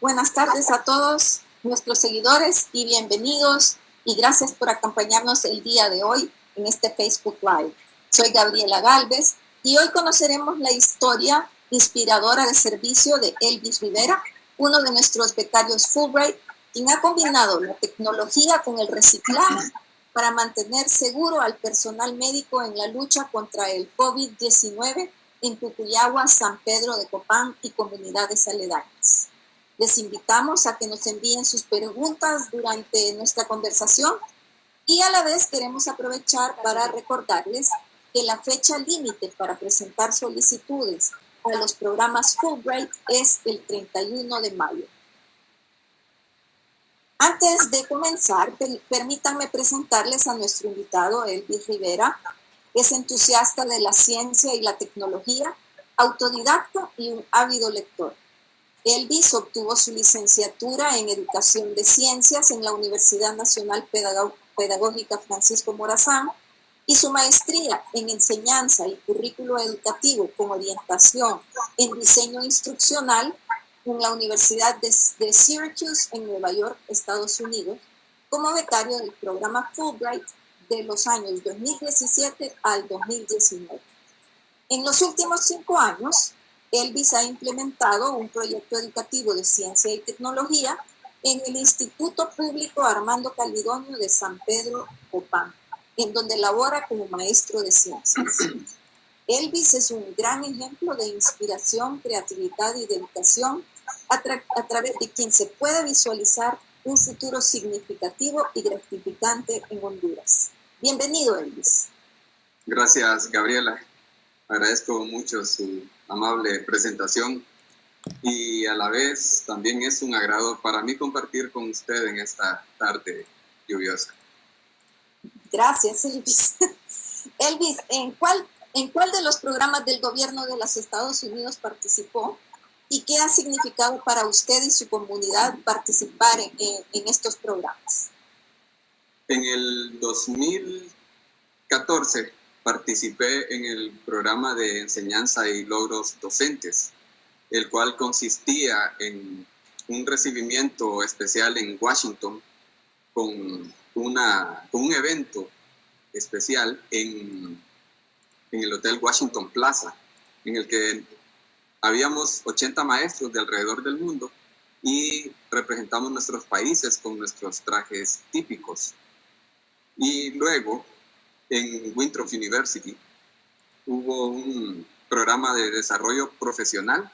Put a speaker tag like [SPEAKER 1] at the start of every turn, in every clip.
[SPEAKER 1] Buenas tardes a todos nuestros seguidores y bienvenidos y gracias por acompañarnos el día de hoy en este Facebook Live. Soy Gabriela Galvez y hoy conoceremos la historia inspiradora de servicio de Elvis Rivera, uno de nuestros becarios Fulbright, quien ha combinado la tecnología con el reciclaje para mantener seguro al personal médico en la lucha contra el COVID-19 en Cucuyagua, San Pedro de Copán y comunidades aledañas. Les invitamos a que nos envíen sus preguntas durante nuestra conversación y a la vez queremos aprovechar para recordarles que la fecha límite para presentar solicitudes a los programas Fulbright es el 31 de mayo. Antes de comenzar, permítanme presentarles a nuestro invitado, Elvis Rivera. Es entusiasta de la ciencia y la tecnología, autodidacta y un ávido lector. Elvis obtuvo su licenciatura en Educación de Ciencias en la Universidad Nacional Pedagógica Francisco Morazán y su maestría en Enseñanza y Currículo Educativo con orientación en Diseño Instruccional en la Universidad de Syracuse en Nueva York, Estados Unidos, como becario del programa Fulbright de los años 2017 al 2019. En los últimos 5 años, Elvis ha implementado un proyecto educativo de ciencia y tecnología en el Instituto Público Armando Calidonio de San Pedro Copán, en donde labora como maestro de ciencias. Elvis es un gran ejemplo de inspiración, creatividad y dedicación a través de quien se puede visualizar un futuro significativo y gratificante en Honduras. Bienvenido, Elvis.
[SPEAKER 2] Gracias, Gabriela. Agradezco mucho su amable presentación y a la vez también es un agrado para mí compartir con usted en esta tarde lluviosa.
[SPEAKER 1] Gracias, Elvis. Elvis, ¿en cuál de los programas del gobierno de los Estados Unidos participó? ¿Y qué ha significado para usted y su comunidad participar en estos programas?
[SPEAKER 2] En el 2014 participé en el programa de enseñanza y logros docentes, el cual consistía en un recibimiento especial en Washington con un evento especial en el Hotel Washington Plaza, en el que habíamos 80 maestros de alrededor del mundo y representamos nuestros países con nuestros trajes típicos. Y luego, en Winthrop University, hubo un programa de desarrollo profesional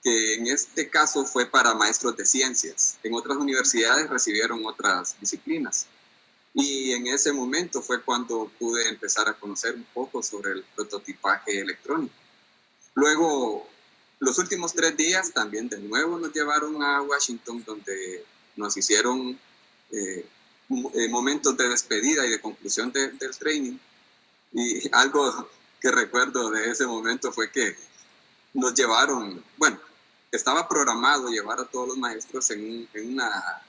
[SPEAKER 2] que en este caso fue para maestros de ciencias. En otras universidades recibieron otras disciplinas. Y en ese momento fue cuando pude empezar a conocer un poco sobre el prototipaje electrónico. Luego, los últimos 3 días también de nuevo nos llevaron a Washington, donde nos hicieron momentos de despedida y de conclusión del training. Y algo que recuerdo de ese momento fue que nos llevaron, bueno, estaba programado llevar a todos los maestros en una,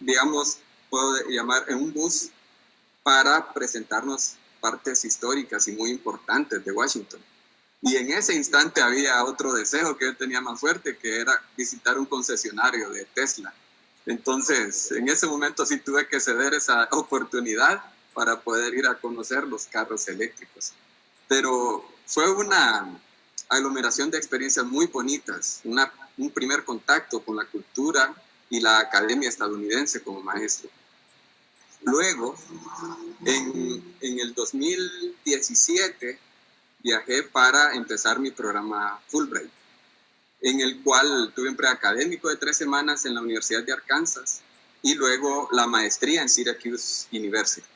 [SPEAKER 2] digamos, puedo llamar, en un bus para presentarnos partes históricas y muy importantes de Washington. Y en ese instante había otro deseo que yo tenía más fuerte, que era visitar un concesionario de Tesla. Entonces, en ese momento sí tuve que ceder esa oportunidad para poder ir a conocer los carros eléctricos. Pero fue una aglomeración de experiencias muy bonitas, un primer contacto con la cultura y la academia estadounidense como maestro. Luego, en el 2017, viajé para empezar mi programa Fulbright, en el cual tuve un preacadémico de 3 semanas en la Universidad de Arkansas y luego la maestría en Syracuse University.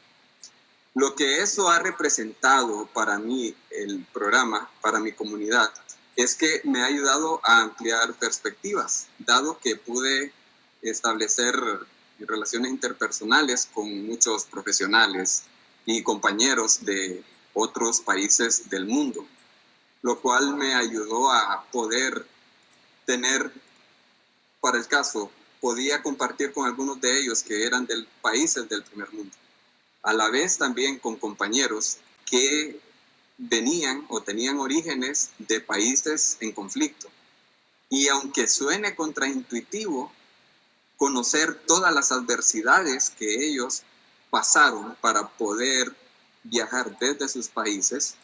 [SPEAKER 2] Lo que eso ha representado para mí, el programa, para mi comunidad, es que me ha ayudado a ampliar perspectivas, dado que pude establecer relaciones interpersonales con muchos profesionales y compañeros de otros países del mundo, lo cual me ayudó a poder tener, para el caso, podía compartir con algunos de ellos que eran de países del primer mundo, a la vez también con compañeros que venían o tenían orígenes de países en conflicto. Y aunque suene contraintuitivo, conocer todas las adversidades que ellos pasaron para poder viajar desde sus países,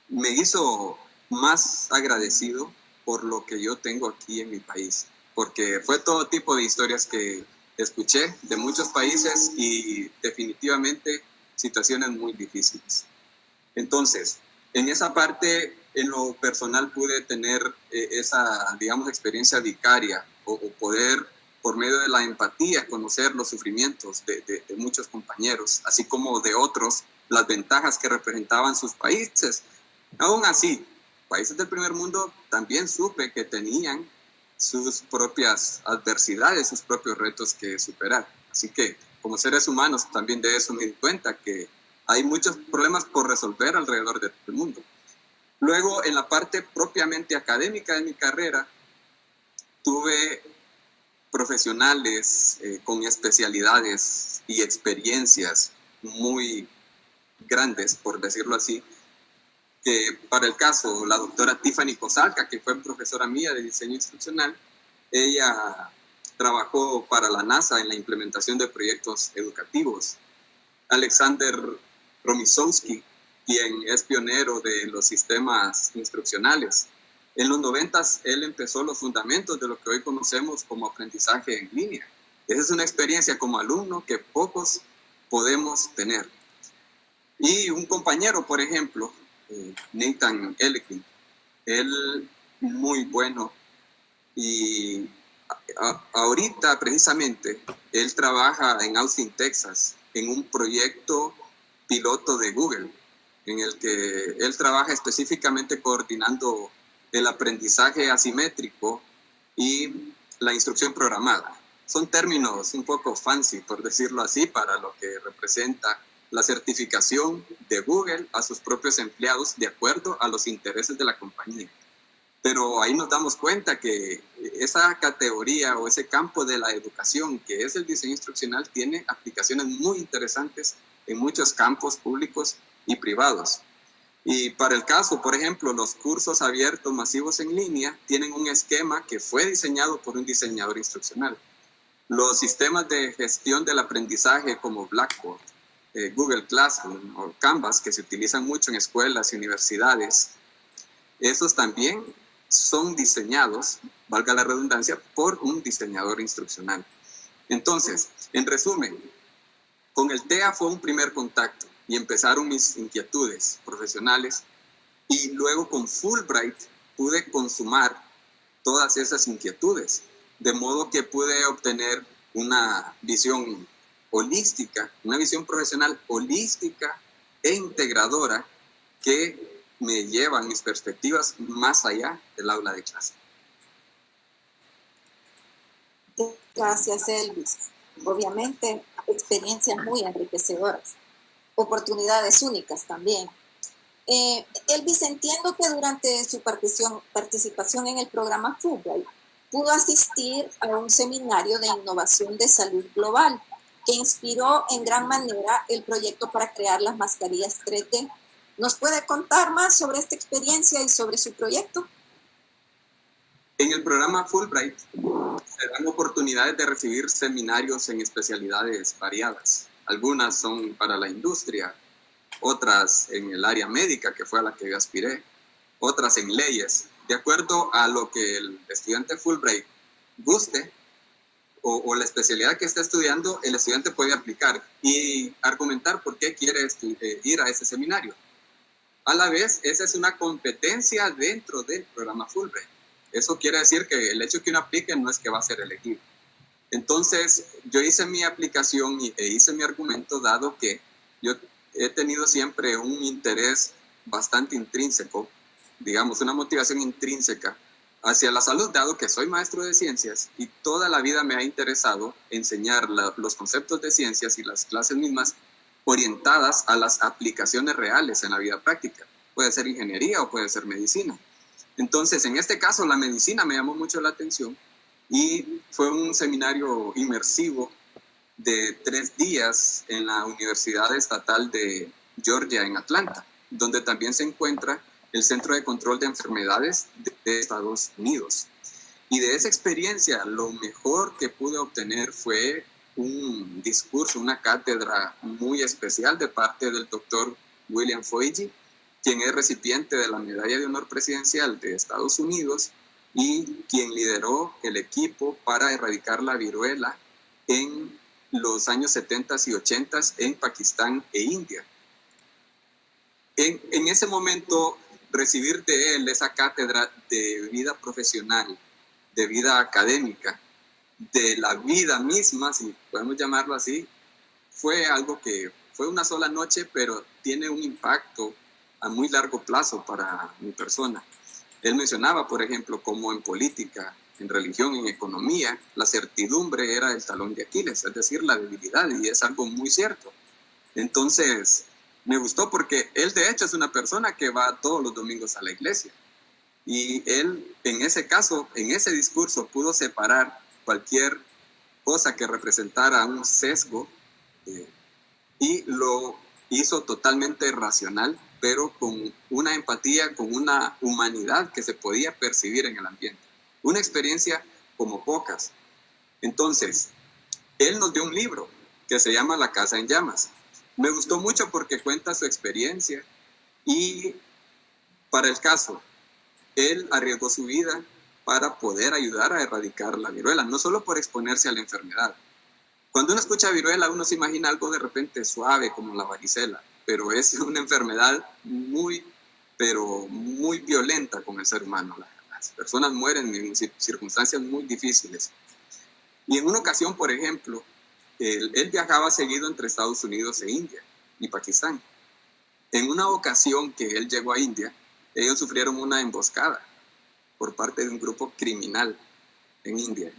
[SPEAKER 2] me hizo más agradecido por lo que yo tengo aquí en mi país, porque fue todo tipo de historias que escuché de muchos países y definitivamente situaciones muy difíciles. Entonces, en esa parte, en lo personal pude tener esa, digamos, experiencia vicaria o poder, por medio de la empatía, conocer los sufrimientos de muchos compañeros, así como de otros, las ventajas que representaban sus países. Aún así, países del primer mundo también supe que tenían sus propias adversidades, sus propios retos que superar. Así que, como seres humanos, también de eso me di cuenta que hay muchos problemas por resolver alrededor del mundo. Luego, en la parte propiamente académica de mi carrera, tuve profesionales con especialidades y experiencias muy grandes, por decirlo así, que para el caso, la doctora Tiffany Cosalca, que fue profesora mía de diseño instruccional, ella trabajó para la NASA en la implementación de proyectos educativos. Alexander Romisowski, quien es pionero de los sistemas instruccionales. En los 90 él empezó los fundamentos de lo que hoy conocemos como aprendizaje en línea. Esa es una experiencia como alumno que pocos podemos tener. Y un compañero, por ejemplo, Nathan Elkin, él muy bueno y ahorita precisamente él trabaja en Austin, Texas, en un proyecto piloto de Google, en el que él trabaja específicamente coordinando el aprendizaje asimétrico y la instrucción programada. Son términos un poco fancy, por decirlo así, para lo que representa la certificación de Google a sus propios empleados de acuerdo a los intereses de la compañía. Pero ahí nos damos cuenta que esa categoría o ese campo de la educación, que es el diseño instruccional, tiene aplicaciones muy interesantes en muchos campos públicos y privados. Y para el caso, por ejemplo, los cursos abiertos masivos en línea tienen un esquema que fue diseñado por un diseñador instruccional. Los sistemas de gestión del aprendizaje como Blackboard, Google Classroom o Canvas, que se utilizan mucho en escuelas y universidades, esos también son diseñados, valga la redundancia, por un diseñador instruccional. Entonces, en resumen, con el TEA fue un primer contacto y empezaron mis inquietudes profesionales, y luego con Fulbright pude consumar todas esas inquietudes, de modo que pude obtener una visión holística, una visión profesional holística e integradora que me lleva mis perspectivas más allá del aula de clase.
[SPEAKER 1] Gracias, Elvis. Obviamente, experiencias muy enriquecedoras, oportunidades únicas también. Elvis, entiendo que durante su participación en el programa Fulbright pudo asistir a un seminario de innovación de salud global que inspiró en gran manera el proyecto para crear las mascarillas 3D. ¿Nos puede contar más sobre esta experiencia y sobre su proyecto?
[SPEAKER 2] En el programa Fulbright se dan oportunidades de recibir seminarios en especialidades variadas. Algunas son para la industria, otras en el área médica, que fue a la que yo aspiré, otras en leyes. De acuerdo a lo que el estudiante Fulbright guste o la especialidad que esté estudiando, el estudiante puede aplicar y argumentar por qué quiere ir a ese seminario. A la vez, esa es una competencia dentro del programa Fulbright. Eso quiere decir que el hecho que uno aplique no es que va a ser elegido. Entonces, yo hice mi aplicación e hice mi argumento, dado que yo he tenido siempre un interés bastante intrínseco, digamos, una motivación intrínseca hacia la salud, dado que soy maestro de ciencias y toda la vida me ha interesado enseñar los conceptos de ciencias y las clases mismas orientadas a las aplicaciones reales en la vida práctica. Puede ser ingeniería o puede ser medicina. Entonces, en este caso, la medicina me llamó mucho la atención y fue un seminario inmersivo de 3 días en la Universidad Estatal de Georgia en Atlanta, donde también se encuentra el Centro de Control de Enfermedades de Estados Unidos. Y de esa experiencia, lo mejor que pude obtener fue un discurso, una cátedra muy especial de parte del doctor William Foege, quien es recipiente de la Medalla de Honor Presidencial de Estados Unidos y quien lideró el equipo para erradicar la viruela en los años 70 y 80 en Pakistán e India. En ese momento, recibir de él esa cátedra de vida profesional, de vida académica, de la vida misma, si podemos llamarlo así, fue algo que fue una sola noche, pero tiene un impacto a muy largo plazo para mi persona. Él mencionaba, por ejemplo, cómo en política, en religión, en economía, la certidumbre era el talón de Aquiles, es decir, la debilidad, y es algo muy cierto. Entonces, me gustó porque él de hecho es una persona que va todos los domingos a la iglesia. Y él, en ese caso, en ese discurso, pudo separar cualquier cosa que representara un sesgo y lo hizo totalmente racional, pero con una empatía, con una humanidad que se podía percibir en el ambiente. Una experiencia como pocas. Entonces, él nos dio un libro que se llama La Casa en Llamas. Me gustó mucho porque cuenta su experiencia y para el caso, él arriesgó su vida para poder ayudar a erradicar la viruela, no solo por exponerse a la enfermedad. Cuando uno escucha viruela, uno se imagina algo de repente suave como la varicela, pero es una enfermedad pero muy violenta con el ser humano. Las personas mueren en circunstancias muy difíciles. Y en una ocasión, por ejemplo, él viajaba seguido entre Estados Unidos e India y Pakistán. En una ocasión que él llegó a India, ellos sufrieron una emboscada por parte de un grupo criminal en India.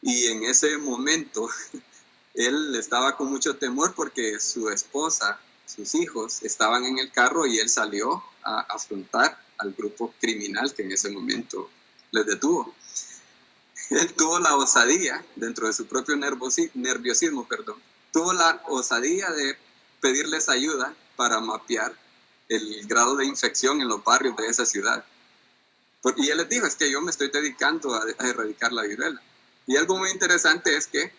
[SPEAKER 2] Y en ese momento, él estaba con mucho temor porque su esposa, sus hijos, estaban en el carro y él salió a afrontar al grupo criminal que en ese momento les detuvo. Él tuvo la osadía, dentro de su propio nerviosismo, tuvo la osadía de pedirles ayuda para mapear el grado de infección en los barrios de esa ciudad. Y él les dijo, es que yo me estoy dedicando a erradicar la viruela. Y algo muy interesante es que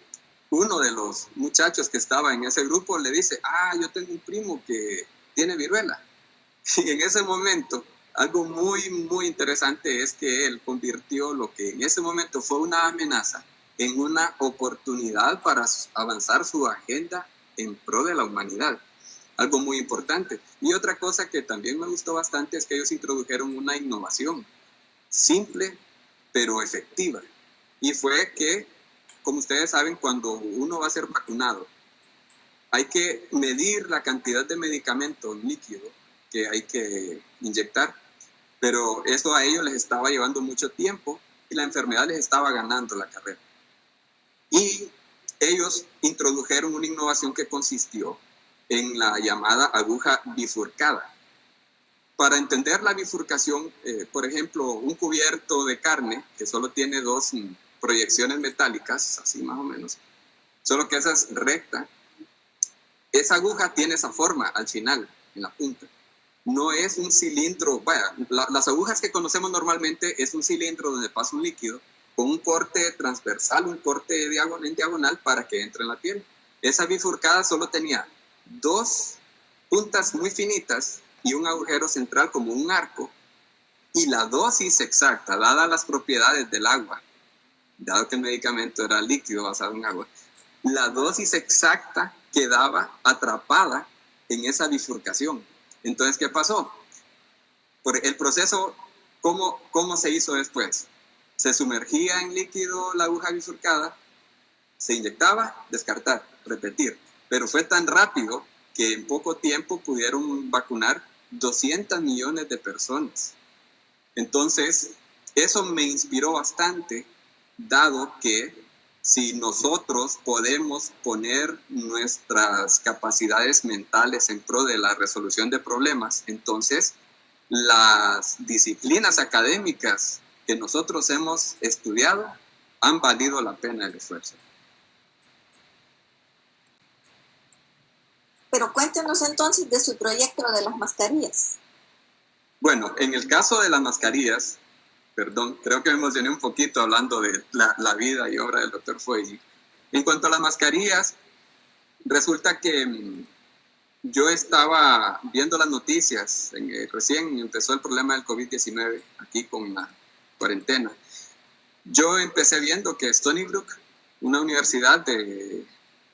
[SPEAKER 2] uno de los muchachos que estaba en ese grupo le dice, yo tengo un primo que tiene viruela. Y en ese momento, algo muy, muy interesante es que él convirtió lo que en ese momento fue una amenaza en una oportunidad para avanzar su agenda en pro de la humanidad. Algo muy importante. Y otra cosa que también me gustó bastante es que ellos introdujeron una innovación simple, pero efectiva. Y fue que, como ustedes saben, cuando uno va a ser vacunado, hay que medir la cantidad de medicamento líquido que hay que inyectar. Pero eso a ellos les estaba llevando mucho tiempo y la enfermedad les estaba ganando la carrera. Y ellos introdujeron una innovación que consistió en la llamada aguja bifurcada. Para entender la bifurcación, por ejemplo, un cubierto de carne que solo tiene dos proyecciones metálicas, así más o menos, solo que esa es recta, esa aguja tiene esa forma al final, en la punta. No es un cilindro, las agujas que conocemos normalmente es un cilindro donde pasa un líquido con un corte transversal, un corte en diagonal para que entre en la piel. Esa bifurcada solo tenía dos puntas muy finitas y un agujero central como un arco, y la dosis exacta, dadas las propiedades del agua, dado que el medicamento era líquido basado en agua, la dosis exacta quedaba atrapada en esa bifurcación. Entonces, ¿qué pasó? Por el proceso, ¿cómo se hizo después? Se sumergía en líquido la aguja bifurcada, se inyectaba, descartar, repetir. Pero fue tan rápido que en poco tiempo pudieron vacunar 200 millones de personas. Entonces, eso me inspiró bastante, dado que si nosotros podemos poner nuestras capacidades mentales en pro de la resolución de problemas, entonces las disciplinas académicas que nosotros hemos estudiado han valido la pena el esfuerzo.
[SPEAKER 1] Pero cuéntenos entonces de su proyecto de las mascarillas.
[SPEAKER 2] Bueno, en el caso de las mascarillas, Perdón, creo que me emocioné un poquito hablando de la vida y obra del doctor Fueyi. En cuanto a las mascarillas, resulta que yo estaba viendo las noticias, recién empezó el problema del COVID-19 aquí con la cuarentena. Yo empecé viendo que Stony Brook, una universidad de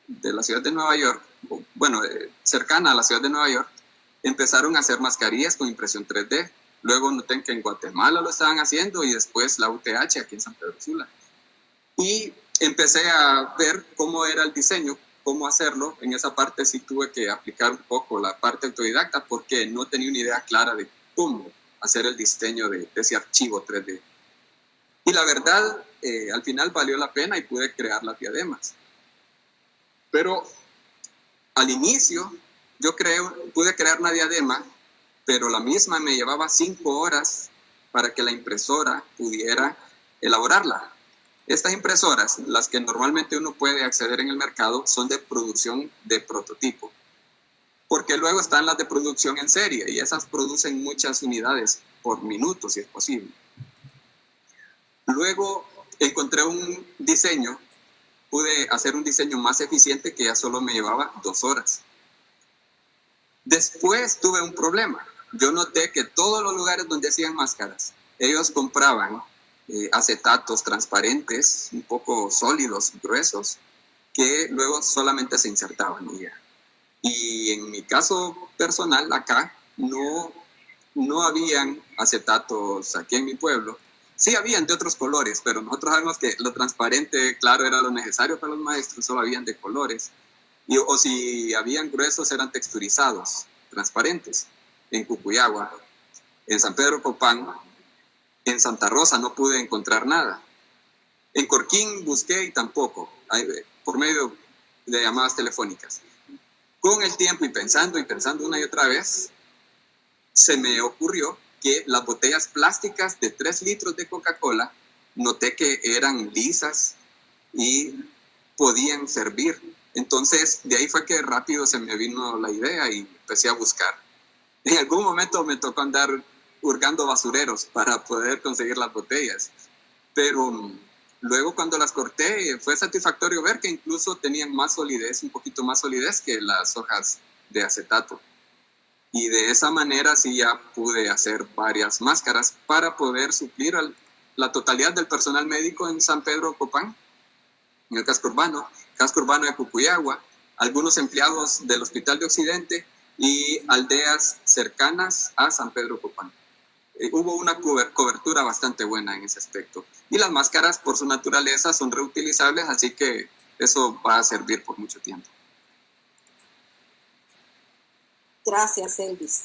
[SPEAKER 2] la ciudad de Nueva York, bueno, cercana a la ciudad de Nueva York, empezaron a hacer mascarillas con impresión 3D. Luego noté que en Guatemala lo estaban haciendo y después la UTH aquí en San Pedro Sula. Y empecé a ver cómo era el diseño, cómo hacerlo. En esa parte sí tuve que aplicar un poco la parte autodidacta porque no tenía una idea clara de cómo hacer el diseño de ese archivo 3D. Y la verdad, al final valió la pena y pude crear las diademas. Pero al inicio, pude crear una diadema, pero la misma me llevaba 5 horas para que la impresora pudiera elaborarla. Estas impresoras, las que normalmente uno puede acceder en el mercado, son de producción de prototipo, porque luego están las de producción en serie y esas producen muchas unidades por minuto, si es posible. Luego encontré un diseño, pude hacer un diseño más eficiente que ya solo me llevaba 2 horas. Después tuve un problema. Yo noté que todos los lugares donde hacían máscaras, ellos compraban acetatos transparentes, un poco sólidos, gruesos, que luego solamente se insertaban y ya. Y en mi caso personal, acá, no habían acetatos aquí en mi pueblo. Sí habían de otros colores, pero nosotros sabemos que lo transparente, claro, era lo necesario para los maestros, solo habían de colores. O si habían gruesos, eran texturizados, transparentes. En Cucuyagua, en San Pedro Copán, en Santa Rosa no pude encontrar nada. En Corquín busqué y tampoco, por medio de llamadas telefónicas. Con el tiempo y pensando una y otra vez, se me ocurrió que las botellas plásticas de 3 litros de Coca-Cola, noté que eran lisas y podían servir. Entonces, de ahí fue que rápido se me vino la idea y empecé a buscar. En algún momento me tocó andar hurgando basureros para poder conseguir las botellas. Pero luego cuando las corté, fue satisfactorio ver que incluso tenían más solidez, un poquito más solidez que las hojas de acetato. Y de esa manera sí ya pude hacer varias máscaras para poder suplir a la totalidad del personal médico en San Pedro Copán, en el casco urbano de Cucuyagua, algunos empleados del Hospital de Occidente y aldeas cercanas a San Pedro Copán. Hubo una cobertura bastante buena en ese aspecto. Y las máscaras, por su naturaleza, son reutilizables, así que eso va a servir por mucho tiempo.
[SPEAKER 1] Gracias, Elvis.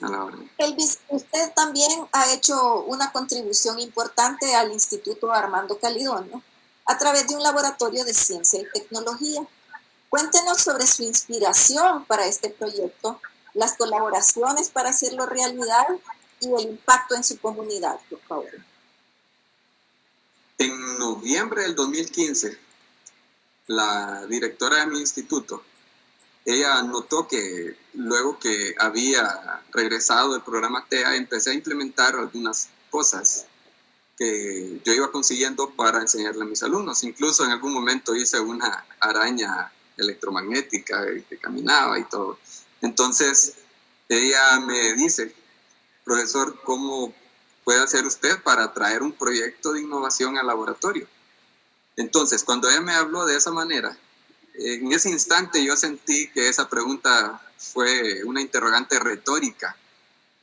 [SPEAKER 2] A la orden.
[SPEAKER 1] Elvis, usted también ha hecho una contribución importante al Instituto Armando Calidón, ¿no?, a través de un laboratorio de ciencia y tecnología. Cuéntenos sobre su inspiración para este proyecto, las colaboraciones para hacerlo realidad y el impacto en su comunidad, por favor.
[SPEAKER 2] En noviembre del 2015, la directora de mi instituto, ella notó que luego que había regresado del programa TEA, empecé a implementar algunas cosas que yo iba consiguiendo para enseñarle a mis alumnos. Incluso en algún momento hice una araña electromagnética que caminaba y todo. Entonces, ella me dice, profesor, ¿cómo puede hacer usted para traer un proyecto de innovación al laboratorio? Entonces, cuando ella me habló de esa manera, en ese instante yo sentí que esa pregunta fue una interrogante retórica,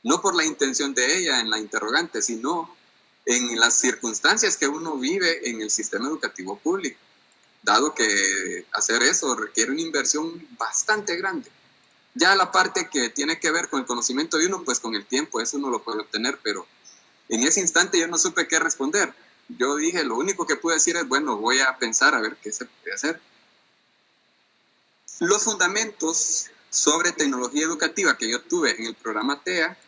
[SPEAKER 2] no por la intención de ella en la interrogante, sino en las circunstancias que uno vive en el sistema educativo público, dado que hacer eso requiere una inversión bastante grande. Ya la parte que tiene que ver con el conocimiento de uno, pues con el tiempo eso uno lo puede obtener, pero en ese instante yo no supe qué responder. Yo dije, lo único que pude decir es, bueno, voy a pensar a ver qué se puede hacer. Los fundamentos sobre tecnología educativa que yo tuve en el programa TEA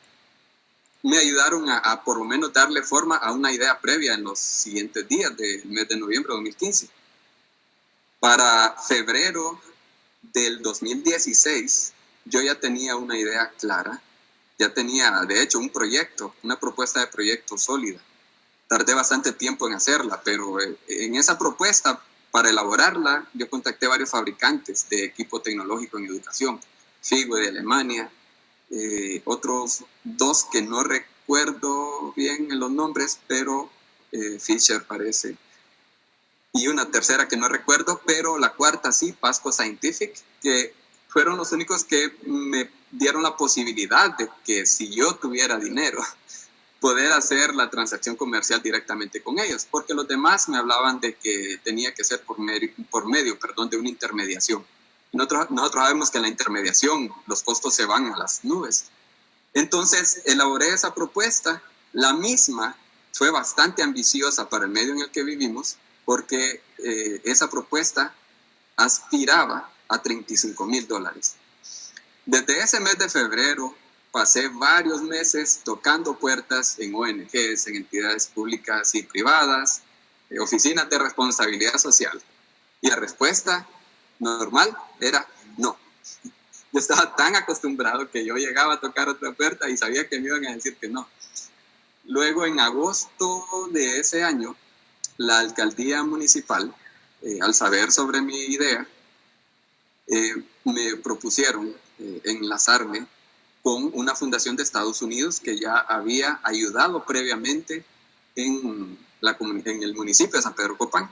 [SPEAKER 2] me ayudaron a por lo menos darle forma a una idea previa en los siguientes días del mes de noviembre de 2015. Para febrero del 2016, yo ya tenía una idea clara, ya tenía de hecho un proyecto, una propuesta de proyecto sólida. tardé bastante tiempo en hacerla, pero en esa propuesta, para elaborarla, yo contacté varios fabricantes de equipo tecnológico en educación, Figwe de Alemania, otros dos que no recuerdo bien los nombres, pero Fisher parece, y una tercera que no recuerdo, pero la cuarta sí, Pasco Scientific, que fueron los únicos que me dieron la posibilidad de que si yo tuviera dinero, poder hacer la transacción comercial directamente con ellos, porque los demás me hablaban de que tenía que ser por medio de una intermediación. Nosotros sabemos que en la intermediación los costos se van a las nubes. Entonces, elaboré esa propuesta. La misma fue bastante ambiciosa para el medio en el que vivimos, porque esa propuesta aspiraba a $35,000. Desde ese mes de febrero, pasé varios meses tocando puertas en ONGs, en entidades públicas y privadas, oficinas de responsabilidad social. Y la respuesta normal era no. Yo estaba tan acostumbrado que yo llegaba a tocar otra puerta y sabía que me iban a decir que no. Luego, en agosto de ese año, la alcaldía municipal, al saber sobre mi idea, me propusieron enlazarme con una fundación de Estados Unidos que ya había ayudado previamente en el municipio de San Pedro Copán.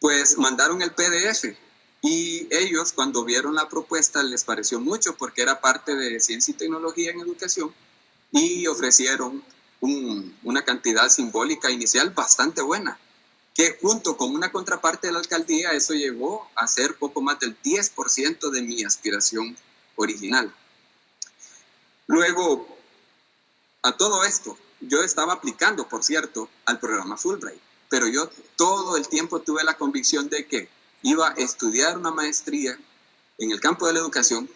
[SPEAKER 2] Pues mandaron el PDF y ellos, cuando vieron la propuesta, les pareció mucho porque era parte de ciencia y tecnología en educación y ofrecieron una cantidad simbólica inicial bastante buena, que junto con una contraparte de la alcaldía, eso llegó a ser poco más del 10% de mi aspiración original. Luego, a todo esto, yo estaba aplicando, por cierto, al programa Fulbright, pero yo todo el tiempo tuve la convicción de que iba a estudiar una maestría en el campo de la educación,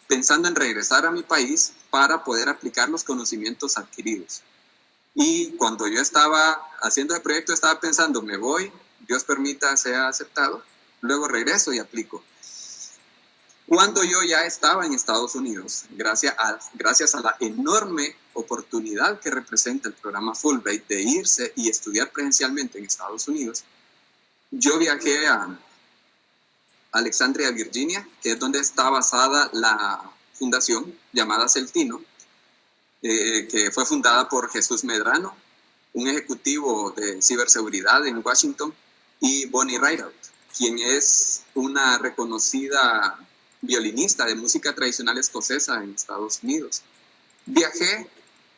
[SPEAKER 2] pensando en regresar a mi país para poder aplicar los conocimientos adquiridos. Y cuando yo estaba haciendo el proyecto, estaba pensando, me voy, Dios permita sea aceptado, luego regreso y aplico. Cuando yo ya estaba en Estados Unidos, gracias a la enorme oportunidad que representa el programa Fulbright de irse y estudiar presencialmente en Estados Unidos, yo viajé a Alexandria, Virginia, que es donde está basada la fundación llamada Celtino, que fue fundada por Jesús Medrano, un ejecutivo de ciberseguridad en Washington, y Bonnie Rideout, quien es una reconocida violinista de música tradicional escocesa en Estados Unidos. Viajé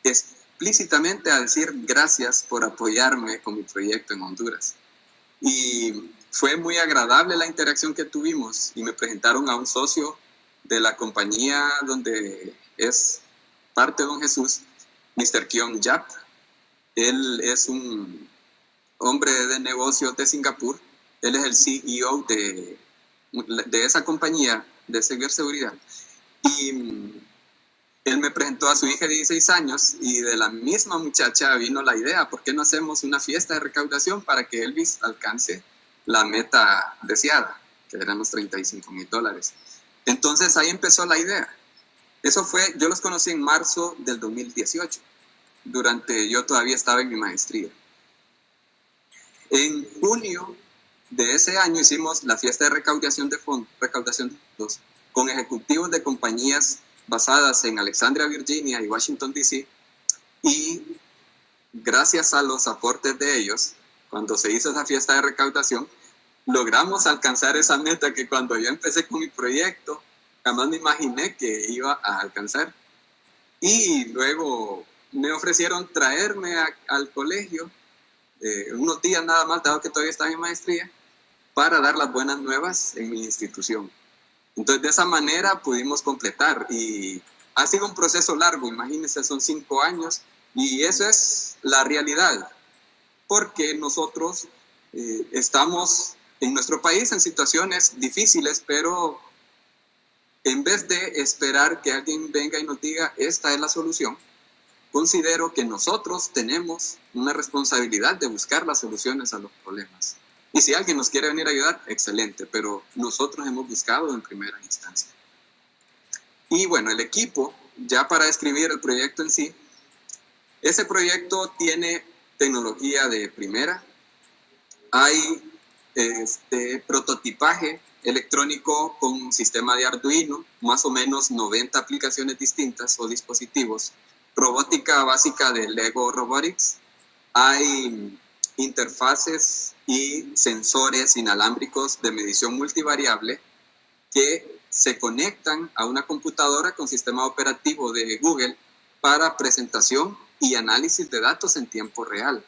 [SPEAKER 2] explícitamente a decir gracias por apoyarme con mi proyecto en Honduras. Y fue muy agradable la interacción que tuvimos y me presentaron a un socio de la compañía donde es parte de Don Jesús, Mr. Kiong Yap. Él es un hombre de negocios de Singapur. Él es el CEO de esa compañía de ciberseguridad. Y él me presentó a su hija de 16 años y de la misma muchacha vino la idea, ¿por qué no hacemos una fiesta de recaudación para que Elvis alcance la meta deseada, que eran los $35,000? Entonces ahí empezó la idea. Eso fue, yo los conocí en marzo del 2018, yo todavía estaba en mi maestría. En junio de ese año hicimos la fiesta de recaudación de fondos con ejecutivos de compañías basadas en Alexandria, Virginia y Washington, D.C. Y gracias a los aportes de ellos, cuando se hizo esa fiesta de recaudación, logramos alcanzar esa meta que cuando yo empecé con mi proyecto, jamás me imaginé que iba a alcanzar. Y luego me ofrecieron traerme al colegio unos días nada más, dado que todavía estaba en maestría, para dar las buenas nuevas en mi institución. Entonces, de esa manera pudimos completar. Y ha sido un proceso largo, imagínense, son 5 años, y eso es la realidad, porque nosotros estamos en nuestro país en situaciones difíciles, pero en vez de esperar que alguien venga y nos diga, esta es la solución, considero que nosotros tenemos una responsabilidad de buscar las soluciones a los problemas. Y si alguien nos quiere venir a ayudar, excelente, pero nosotros hemos buscado en primera instancia. Y bueno, el equipo, ya para describir el proyecto en sí, Ese proyecto tiene tecnología de primera. Hay prototipaje electrónico con un sistema de Arduino, más o menos 90 aplicaciones distintas o dispositivos, robótica básica de Lego Robotics, hay interfaces y sensores inalámbricos de medición multivariable que se conectan a una computadora con sistema operativo de Google para presentación y análisis de datos en tiempo real.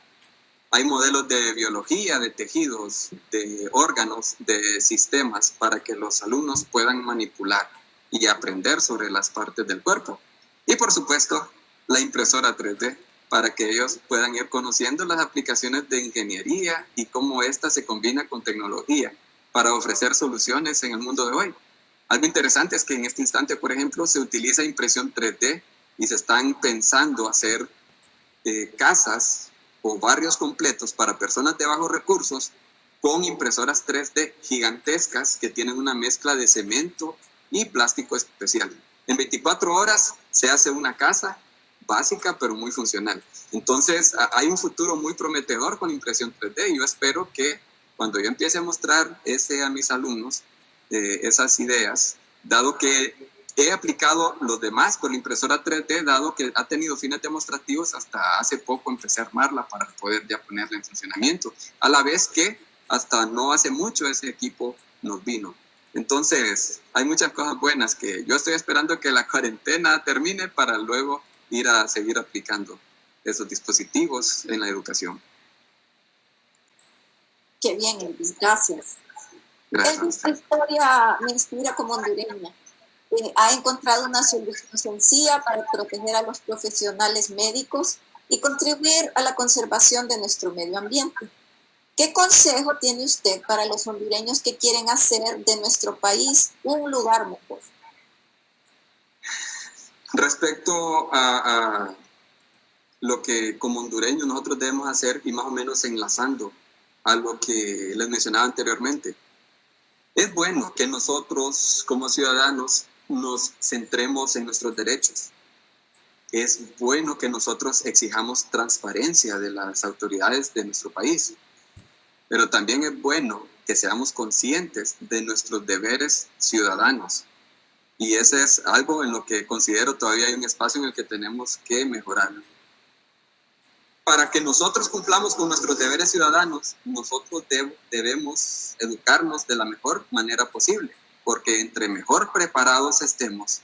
[SPEAKER 2] Hay modelos de biología, de tejidos, de órganos, de sistemas para que los alumnos puedan manipular y aprender sobre las partes del cuerpo. Y por supuesto, la impresora 3D para que ellos puedan ir conociendo las aplicaciones de ingeniería y cómo ésta se combina con tecnología para ofrecer soluciones en el mundo de hoy. Algo interesante es que en este instante, por ejemplo, se utiliza impresión 3D y se están pensando hacer casas o barrios completos para personas de bajos recursos con impresoras 3D gigantescas que tienen una mezcla de cemento y plástico especial. En 24 horas se hace una casa básica pero muy funcional. Entonces hay un futuro muy prometedor con impresión 3D y yo espero que cuando yo empiece a mostrar a mis alumnos esas ideas, dado que he aplicado los demás con la impresora 3D, dado que ha tenido fines demostrativos, hasta hace poco empecé a armarla para poder ya ponerla en funcionamiento, a la vez que hasta no hace mucho ese equipo nos vino. Entonces, hay muchas cosas buenas que yo estoy esperando que la cuarentena termine para luego ir a seguir aplicando esos dispositivos en la educación.
[SPEAKER 1] Qué bien, Elvis, gracias.
[SPEAKER 2] Gracias.
[SPEAKER 1] Esta historia me inspira como hondureña. Ha encontrado una solución sencilla para proteger a los profesionales médicos y contribuir a la conservación de nuestro medio ambiente. ¿Qué consejo tiene usted para los hondureños que quieren hacer de nuestro país un lugar mejor?
[SPEAKER 2] Respecto a lo que como hondureños nosotros debemos hacer, y más o menos enlazando a lo que les mencionaba anteriormente, es bueno que nosotros como ciudadanos nos centremos en nuestros derechos. Es bueno que nosotros exijamos transparencia de las autoridades de nuestro país, pero también es bueno que seamos conscientes de nuestros deberes ciudadanos. Y ese es algo en lo que considero todavía hay un espacio en el que tenemos que mejorar. Para que nosotros cumplamos con nuestros deberes ciudadanos, nosotros debemos educarnos de la mejor manera posible, porque entre mejor preparados estemos,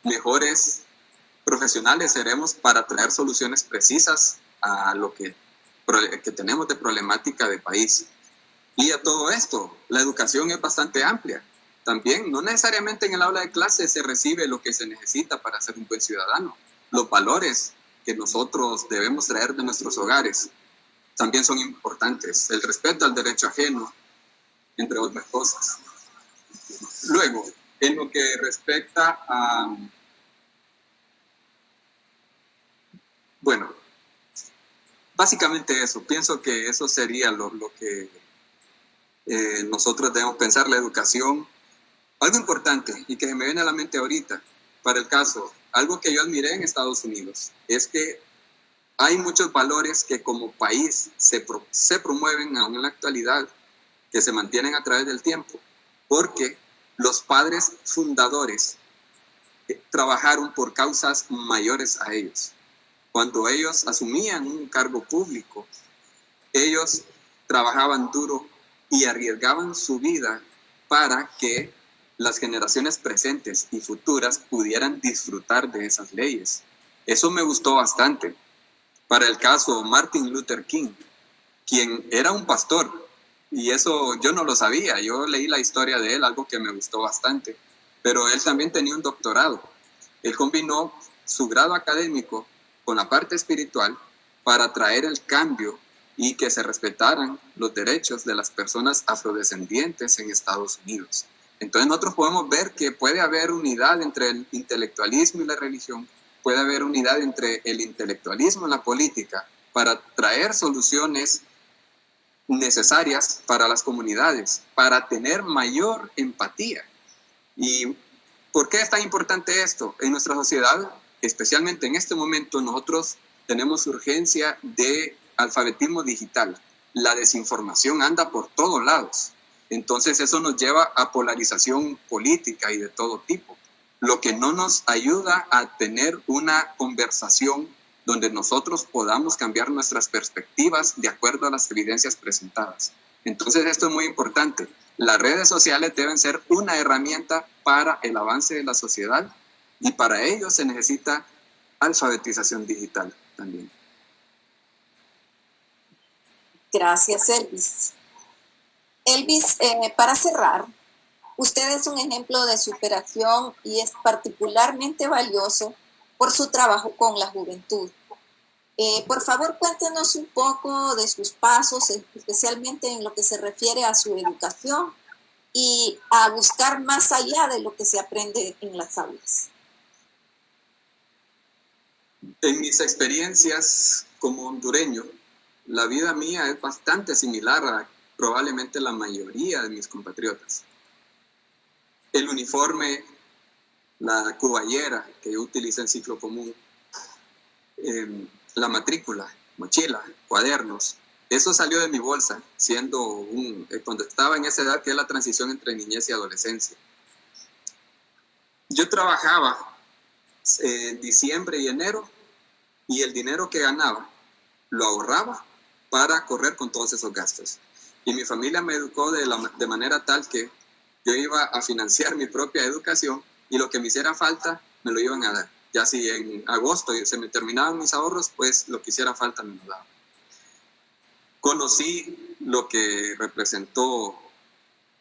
[SPEAKER 2] mejores profesionales seremos para traer soluciones precisas a lo que tenemos de problemática de país. Y a todo esto, la educación es bastante amplia. También, no necesariamente en el aula de clase se recibe lo que se necesita para ser un buen ciudadano. Los valores que nosotros debemos traer de nuestros hogares también son importantes. El respeto al derecho ajeno, entre otras cosas. Luego, en lo que respecta a... Bueno, básicamente eso. Pienso que eso sería lo que nosotros debemos pensar, la educación. Algo importante y que se me viene a la mente ahorita, para el caso, algo que yo admiré en Estados Unidos, es que hay muchos valores que como país se promueven aún en la actualidad, que se mantienen a través del tiempo, porque los padres fundadores trabajaron por causas mayores a ellos. Cuando ellos asumían un cargo público, ellos trabajaban duro y arriesgaban su vida para que las generaciones presentes y futuras pudieran disfrutar de esas leyes. Eso me gustó bastante. Para el caso Martin Luther King, quien era un pastor, y eso yo no lo sabía, yo leí la historia de él, algo que me gustó bastante, pero él también tenía un doctorado. Él combinó su grado académico con la parte espiritual para traer el cambio y que se respetaran los derechos de las personas afrodescendientes en Estados Unidos. Entonces nosotros podemos ver que puede haber unidad entre el intelectualismo y la religión, puede haber unidad entre el intelectualismo y la política para traer soluciones necesarias para las comunidades, para tener mayor empatía. ¿Y por qué es tan importante esto? En nuestra sociedad, especialmente en este momento, nosotros tenemos urgencia de alfabetismo digital. La desinformación anda por todos lados. Entonces eso nos lleva a polarización política y de todo tipo, lo que no nos ayuda a tener una conversación donde nosotros podamos cambiar nuestras perspectivas de acuerdo a las evidencias presentadas. Entonces esto es muy importante. Las redes sociales deben ser una herramienta para el avance de la sociedad y para ello se necesita alfabetización digital también.
[SPEAKER 1] Gracias, Elvis. Elvis, para cerrar, usted es un ejemplo de superación y es particularmente valioso por su trabajo con la juventud. Por favor, cuéntenos un poco de sus pasos, especialmente en lo que se refiere a su educación y a buscar más allá de lo que se aprende en las aulas.
[SPEAKER 2] En mis experiencias como hondureño, la vida mía es bastante similar a probablemente la mayoría de mis compatriotas. El uniforme, la cuballera que yo utilicé en ciclo común, la matrícula, mochila, cuadernos, eso salió de mi bolsa, cuando estaba en esa edad que es la transición entre niñez y adolescencia. Yo trabajaba en diciembre y enero y el dinero que ganaba lo ahorraba para correr con todos esos gastos. Y mi familia me educó de manera tal que yo iba a financiar mi propia educación y lo que me hiciera falta me lo iban a dar. Ya si en agosto se me terminaban mis ahorros, pues lo que hiciera falta me lo daban. Conocí lo que representó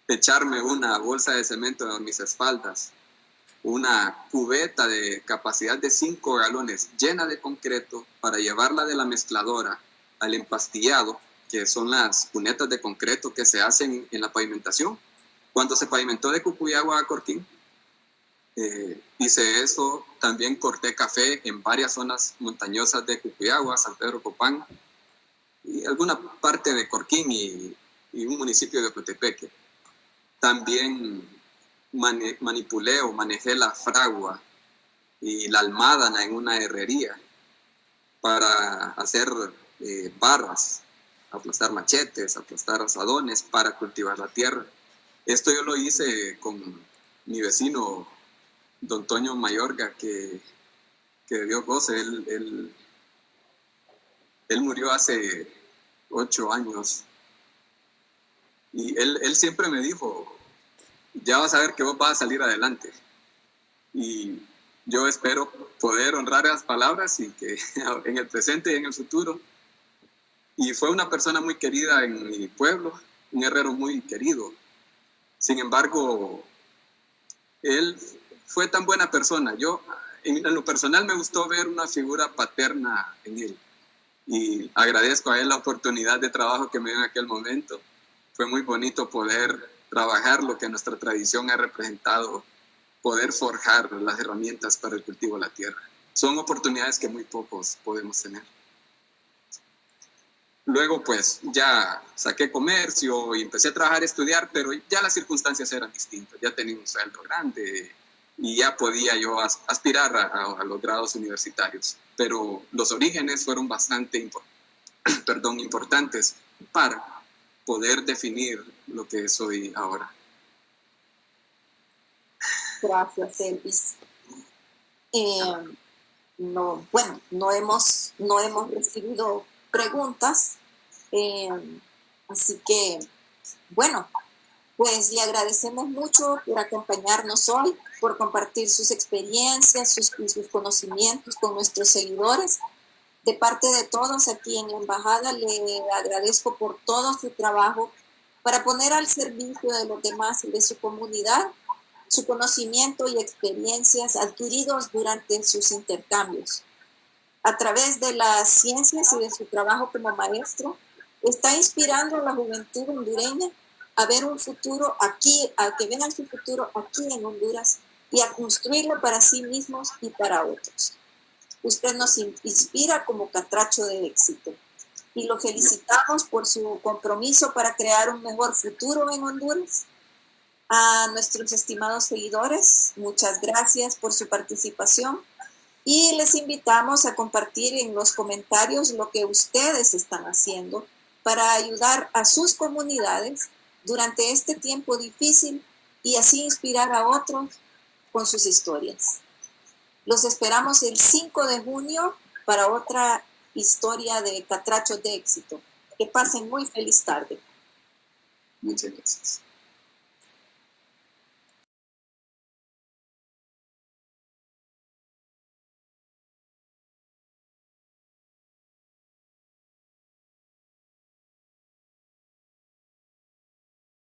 [SPEAKER 2] echarme una bolsa de cemento en mis espaldas, una cubeta de capacidad de 5 galones llena de concreto para llevarla de la mezcladora al empastillado, que son las cunetas de concreto que se hacen en la pavimentación. Cuando se pavimentó de Cupuyagua a Corquín, hice eso. También corté café en varias zonas montañosas de Cupuyagua, San Pedro Copán, y alguna parte de Corquín y un municipio de Ocotepeque. También manejé la fragua y la almádana en una herrería para hacer barras, aplastar machetes, aplastar asadones para cultivar la tierra. Esto yo lo hice con mi vecino, don Toño Mayorga, que dio goce. Él murió hace 8 años y él siempre me dijo, ya vas a ver que vos vas a salir adelante. Y yo espero poder honrar esas palabras y que en el presente y en el futuro. Y fue una persona muy querida en mi pueblo, un herrero muy querido. Sin embargo, él fue tan buena persona. Yo, en lo personal, me gustó ver una figura paterna en él. Y agradezco a él la oportunidad de trabajo que me dio en aquel momento. Fue muy bonito poder trabajar lo que nuestra tradición ha representado, poder forjar las herramientas para el cultivo de la tierra. Son oportunidades que muy pocos podemos tener. Luego pues ya saqué comercio y empecé a trabajar, a estudiar, pero ya las circunstancias eran distintas. Ya tenía un sueldo grande y ya podía yo aspirar a los grados universitarios. Pero los orígenes fueron bastante importantes para poder definir lo que soy ahora.
[SPEAKER 1] Gracias, Elvis. No hemos recibido preguntas, así que, bueno, pues le agradecemos mucho por acompañarnos hoy, por compartir sus experiencias y sus conocimientos con nuestros seguidores. De parte de todos aquí en la Embajada, le agradezco por todo su trabajo para poner al servicio de los demás y de su comunidad su conocimiento y experiencias adquiridos durante sus intercambios. A través de las ciencias y de su trabajo como maestro, está inspirando a la juventud hondureña a ver un futuro aquí, a que vean su futuro aquí en Honduras y a construirlo para sí mismos y para otros. Usted nos inspira como catracho de éxito y lo felicitamos por su compromiso para crear un mejor futuro en Honduras. A nuestros estimados seguidores, muchas gracias por su participación. Y les invitamos a compartir en los comentarios lo que ustedes están haciendo para ayudar a sus comunidades durante este tiempo difícil y así inspirar a otros con sus historias. Los esperamos el 5 de junio para otra historia de Catrachos de Éxito. Que pasen muy feliz tarde.
[SPEAKER 2] Muchas gracias.